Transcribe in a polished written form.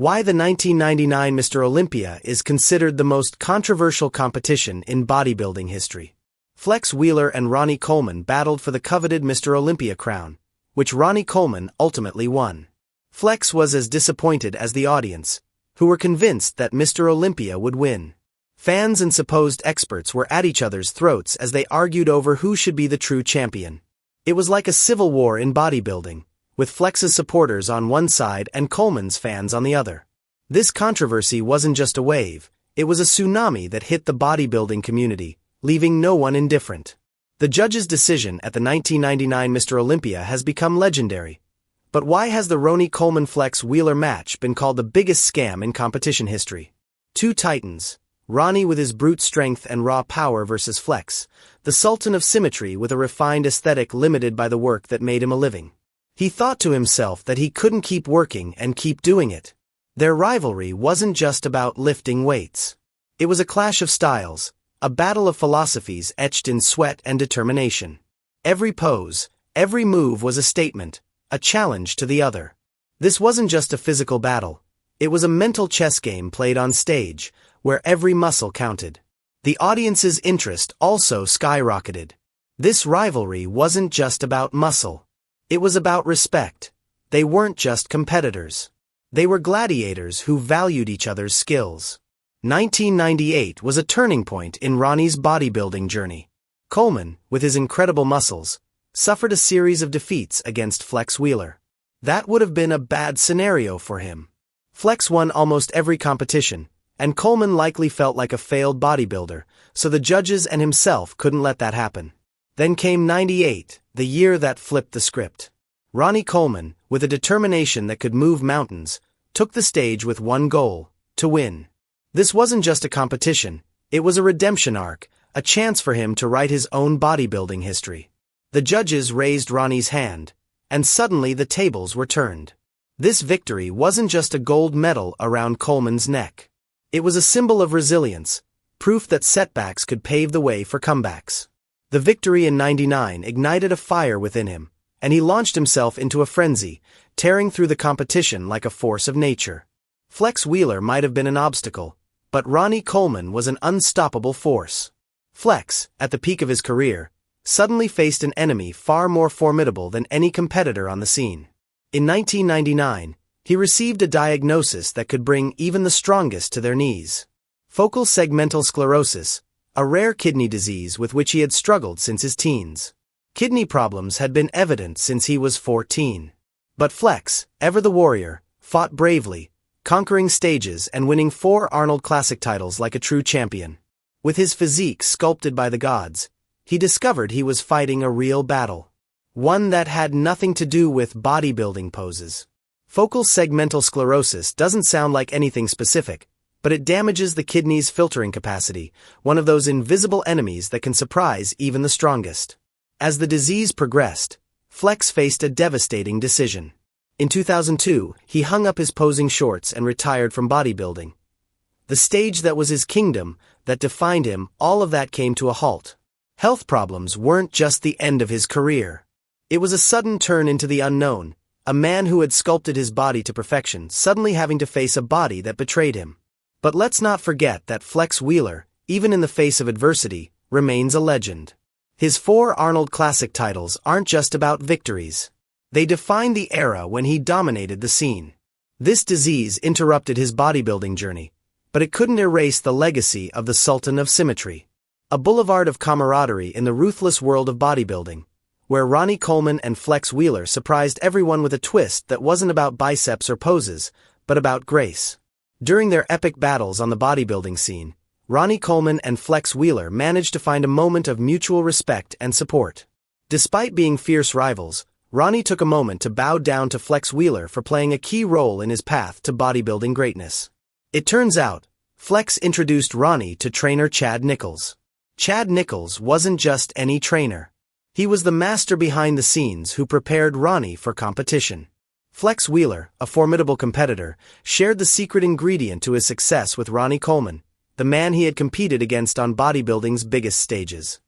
Why the 1999 Mr. Olympia is considered the most controversial competition in bodybuilding history. Flex Wheeler and Ronnie Coleman battled for the coveted Mr. Olympia crown, which Ronnie Coleman ultimately won. Flex was as disappointed as the audience, who were convinced that Mr. Olympia would win. Fans and supposed experts were at each other's throats as they argued over who should be the true champion. It was like a civil war in bodybuilding, with Flex's supporters on one side and Coleman's fans on the other. This controversy wasn't just a wave, it was a tsunami that hit the bodybuilding community, leaving no one indifferent. The judge's decision at the 1999 Mr. Olympia has become legendary. But why has the Ronnie Coleman Flex Wheeler match been called the biggest scam in competition history? Two titans, Ronnie with his brute strength and raw power versus Flex, the sultan of symmetry with a refined aesthetic limited by the work that made him a living. He thought to himself that he couldn't keep working and keep doing it. Their rivalry wasn't just about lifting weights. It was a clash of styles, a battle of philosophies etched in sweat and determination. Every pose, every move was a statement, a challenge to the other. This wasn't just a physical battle, it was a mental chess game played on stage, where every muscle counted. The audience's interest also skyrocketed. This rivalry wasn't just about muscle. It was about respect. They weren't just competitors. They were gladiators who valued each other's skills. 1998 was a turning point in Ronnie's bodybuilding journey. Coleman, with his incredible muscles, suffered a series of defeats against Flex Wheeler. That would have been a bad scenario for him. Flex won almost every competition, and Coleman likely felt like a failed bodybuilder, so the judges and himself couldn't let that happen. Then came '98, the year that flipped the script. Ronnie Coleman, with a determination that could move mountains, took the stage with one goal: to win. This wasn't just a competition, it was a redemption arc, a chance for him to write his own bodybuilding history. The judges raised Ronnie's hand, and suddenly the tables were turned. This victory wasn't just a gold medal around Coleman's neck. It was a symbol of resilience, proof that setbacks could pave the way for comebacks. The victory in '99 ignited a fire within him, and he launched himself into a frenzy, tearing through the competition like a force of nature. Flex Wheeler might have been an obstacle, but Ronnie Coleman was an unstoppable force. Flex, at the peak of his career, suddenly faced an enemy far more formidable than any competitor on the scene. In 1999, he received a diagnosis that could bring even the strongest to their knees: focal segmental sclerosis, a rare kidney disease with which he had struggled since his teens. Kidney problems had been evident since he was 14. But Flex, ever the warrior, fought bravely, conquering stages and winning 4 Arnold Classic titles like a true champion. With his physique sculpted by the gods, he discovered he was fighting a real battle. One that had nothing to do with bodybuilding poses. Focal segmental sclerosis doesn't sound like anything specific, but it damages the kidney's filtering capacity, one of those invisible enemies that can surprise even the strongest. As the disease progressed, Flex faced a devastating decision. In 2002, he hung up his posing shorts and retired from bodybuilding. The stage that was his kingdom, that defined him, all of that came to a halt. Health problems weren't just the end of his career. It was a sudden turn into the unknown, a man who had sculpted his body to perfection suddenly having to face a body that betrayed him. But let's not forget that Flex Wheeler, even in the face of adversity, remains a legend. His 4 Arnold Classic titles aren't just about victories. They define the era when he dominated the scene. This disease interrupted his bodybuilding journey, but it couldn't erase the legacy of the Sultan of Symmetry. A boulevard of camaraderie in the ruthless world of bodybuilding, where Ronnie Coleman and Flex Wheeler surprised everyone with a twist that wasn't about biceps or poses, but about grace. During their epic battles on the bodybuilding scene, Ronnie Coleman and Flex Wheeler managed to find a moment of mutual respect and support. Despite being fierce rivals, Ronnie took a moment to bow down to Flex Wheeler for playing a key role in his path to bodybuilding greatness. It turns out, Flex introduced Ronnie to trainer Chad Nichols. Chad Nichols wasn't just any trainer. He was the master behind the scenes who prepared Ronnie for competition. Flex Wheeler, a formidable competitor, shared the secret ingredient to his success with Ronnie Coleman, the man he had competed against on bodybuilding's biggest stages.